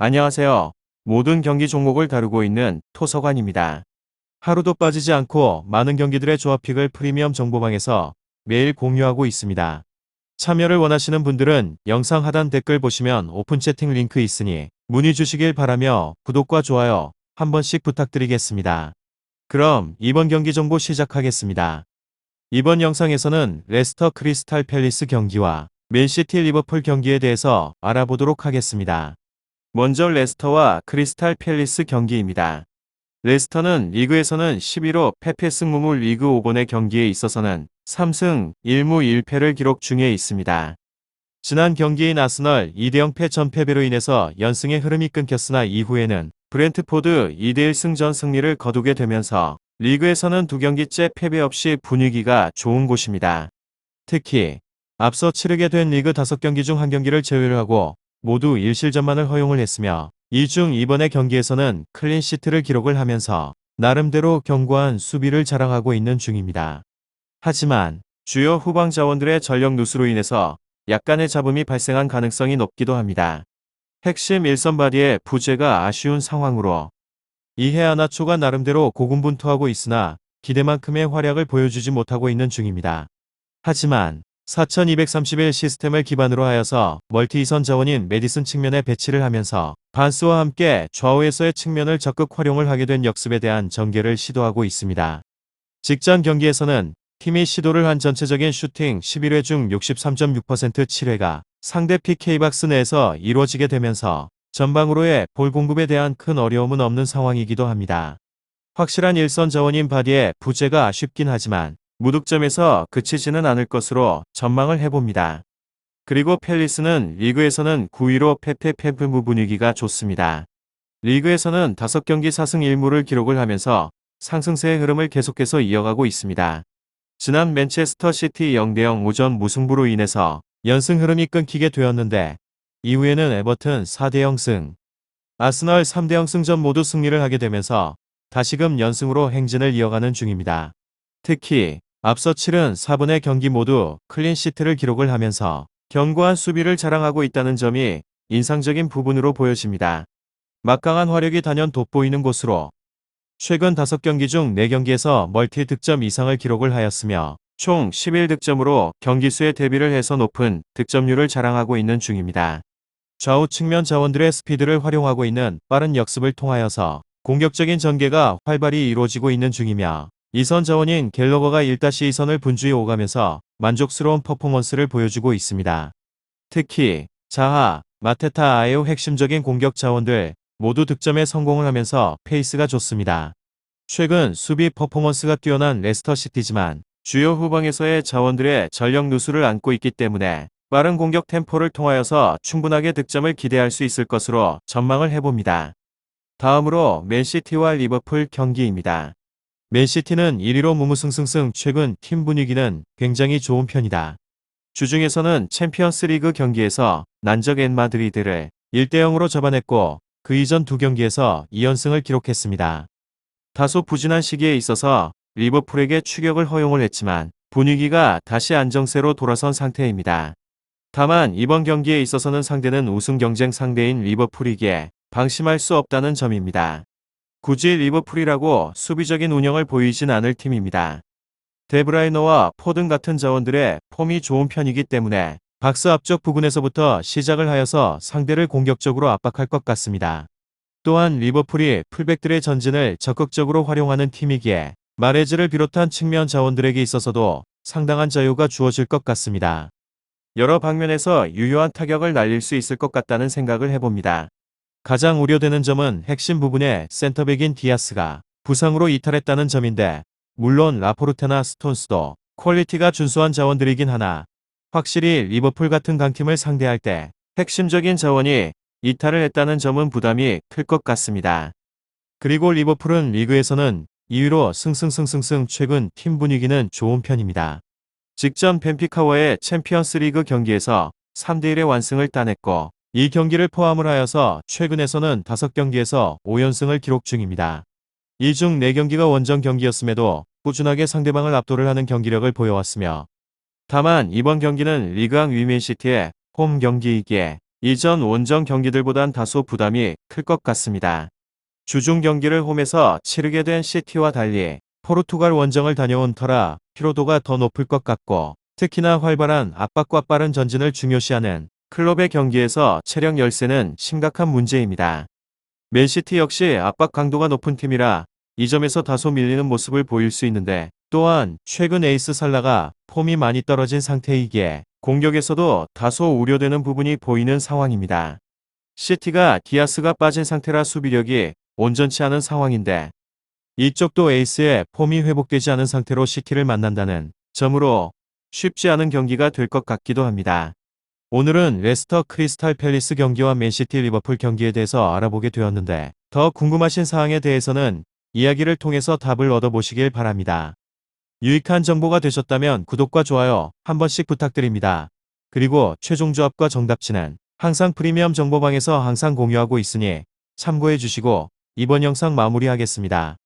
안녕하세요. 모든 경기 종목을 다루고 있는 토서관입니다. 하루도 빠지지 않고 많은 경기들의 조합픽을 프리미엄 정보방에서 매일 공유하고 있습니다. 참여를 원하시는 분들은 영상 하단 댓글 보시면 오픈 채팅 링크 있으니 문의 주시길 바라며 구독과 좋아요 한 번씩 부탁드리겠습니다. 그럼 이번 경기 정보 시작하겠습니다. 이번 영상에서는 레스터 크리스탈 팰리스 경기와 맨시티 리버풀 경기에 대해서 알아보도록 하겠습니다. 먼저 레스터와 크리스탈 팰리스 경기입니다. 레스터는 리그에서는 11호 패패 승무무 리그 5번의 경기에 있어서는 3승 1무 1패를 기록 중에 있습니다. 지난 경기인 아스널 2대0 패 전패배로 인해서 연승의 흐름이 끊겼으나 이후에는 브렌트포드 2대1 승전 승리를 거두게 되면서 리그에서는 두 경기째 패배 없이 분위기가 좋은 곳입니다. 특히 앞서 치르게 된 리그 5경기 중 한 경기를 제외를 하고 모두 1실점만을 허용을 했으며 이 중 이번의 경기에서는 클린시트를 기록을 하면서 나름대로 견고한 수비를 자랑하고 있는 중입니다. 하지만 주요 후방 자원들의 전력 누수로 인해서 약간의 잡음이 발생한 가능성이 높기도 합니다. 핵심 일선 바디의 부재가 아쉬운 상황으로 이헤아나초가 나름대로 고군분투하고 있으나 기대만큼의 활약을 보여주지 못하고 있는 중입니다. 하지만 4231 시스템을 기반으로 하여서 멀티 이선 자원인 메디슨 측면에 배치를 하면서 반스와 함께 좌우에서의 측면을 적극 활용을 하게 된 역습에 대한 전개를 시도하고 있습니다. 직전 경기에서는 팀이 시도를 한 전체적인 슈팅 11회 중 63.6% 7회가 상대 PK박스 내에서 이루어지게 되면서 전방으로의 볼 공급에 대한 큰 어려움은 없는 상황이기도 합니다. 확실한 일선 자원인 바디의 부재가 아쉽긴 하지만 무득점에서 그치지는 않을 것으로 전망을 해봅니다. 그리고 팰리스는 리그에서는 9위로 패패패무 분위기가 좋습니다. 리그에서는 5경기 4승 1무를 기록을 하면서 상승세의 흐름을 계속해서 이어가고 있습니다. 지난 맨체스터 시티 0대0 오전 무승부로 인해서 연승 흐름이 끊기게 되었는데 이후에는 에버튼 4대0 승, 아스널 3대0 승전 모두 승리를 하게 되면서 다시금 연승으로 행진을 이어가는 중입니다. 특히 앞서 치른 4번의 경기 모두 클린시트를 기록을 하면서 견고한 수비를 자랑하고 있다는 점이 인상적인 부분으로 보여집니다. 막강한 화력이 단연 돋보이는 곳으로 최근 5경기 중 4경기에서 멀티 득점 이상을 기록을 하였으며 총 11득점으로 경기수에 대비를 해서 높은 득점률을 자랑하고 있는 중입니다. 좌우 측면 자원들의 스피드를 활용하고 있는 빠른 역습을 통하여서 공격적인 전개가 활발히 이루어지고 있는 중이며 이선 자원인 갤러거가 1-2선을 분주히 오가면서 만족스러운 퍼포먼스를 보여주고 있습니다. 특히 자하, 마테타 아예우 핵심적인 공격 자원들 모두 득점에 성공을 하면서 페이스가 좋습니다. 최근 수비 퍼포먼스가 뛰어난 레스터시티지만 주요 후방에서의 자원들의 전력 누수를 안고 있기 때문에 빠른 공격 템포를 통하여서 충분하게 득점을 기대할 수 있을 것으로 전망을 해봅니다. 다음으로 맨시티와 리버풀 경기입니다. 맨시티는 1위로 무무승승승 최근 팀 분위기는 굉장히 좋은 편이다. 주중에서는 챔피언스 리그 경기에서 난적 엔마드리드를 1대0으로 잡아냈고 그 이전 두 경기에서 2연승을 기록했습니다. 다소 부진한 시기에 있어서 리버풀에게 추격을 허용을 했지만 분위기가 다시 안정세로 돌아선 상태입니다. 다만 이번 경기에 있어서는 상대는 우승 경쟁 상대인 리버풀이기에 방심할 수 없다는 점입니다. 굳이 리버풀이라고 수비적인 운영을 보이진 않을 팀입니다. 데브라이너와 포든 같은 자원들의 폼이 좋은 편이기 때문에 박스 앞쪽 부근에서부터 시작을 하여서 상대를 공격적으로 압박할 것 같습니다. 또한 리버풀이 풀백들의 전진을 적극적으로 활용하는 팀이기에 마레즈를 비롯한 측면 자원들에게 있어서도 상당한 자유가 주어질 것 같습니다. 여러 방면에서 유효한 타격을 날릴 수 있을 것 같다는 생각을 해봅니다. 가장 우려되는 점은 핵심 부분에 센터백인 디아스가 부상으로 이탈했다는 점인데 물론 라포르테나 스톤스도 퀄리티가 준수한 자원들이긴 하나 확실히 리버풀 같은 강팀을 상대할 때 핵심적인 자원이 이탈을 했다는 점은 부담이 클 것 같습니다. 그리고 리버풀은 리그에서는 2위로 승승승승승 최근 팀 분위기는 좋은 편입니다. 직전 벤피카와의 챔피언스 리그 경기에서 3대1의 완승을 따냈고 이 경기를 포함을 하여서 최근에서는 5경기에서 5연승을 기록 중입니다. 이 중 4경기가 원정 경기였음에도 꾸준하게 상대방을 압도를 하는 경기력을 보여왔으며 다만 이번 경기는 리그왕 맨시티의 홈 경기이기에 이전 원정 경기들보단 다소 부담이 클 것 같습니다. 주중 경기를 홈에서 치르게 된 시티와 달리 포르투갈 원정을 다녀온 터라 피로도가 더 높을 것 같고, 특히나 활발한 압박과 빠른 전진을 중요시하는 클럽의 경기에서 체력 열세는 심각한 문제입니다. 맨시티 역시 압박 강도가 높은 팀이라 이 점에서 다소 밀리는 모습을 보일 수 있는데, 또한 최근 에이스 살라가 폼이 많이 떨어진 상태이기에 공격에서도 다소 우려되는 부분이 보이는 상황입니다. 시티가 디아스가 빠진 상태라 수비력이 온전치 않은 상황인데, 이쪽도 에이스의 폼이 회복되지 않은 상태로 시티를 만난다는 점으로 쉽지 않은 경기가 될 것 같기도 합니다. 오늘은 레스터 크리스탈 팰리스 경기와 맨시티 리버풀 경기에 대해서 알아보게 되었는데, 더 궁금하신 사항에 대해서는 이야기를 통해서 답을 얻어보시길 바랍니다. 유익한 정보가 되셨다면 구독과 좋아요 한 번씩 부탁드립니다. 그리고 최종 조합과 정답치는 항상 프리미엄 정보방에서 항상 공유하고 있으니 참고해 주시고, 이번 영상 마무리하겠습니다.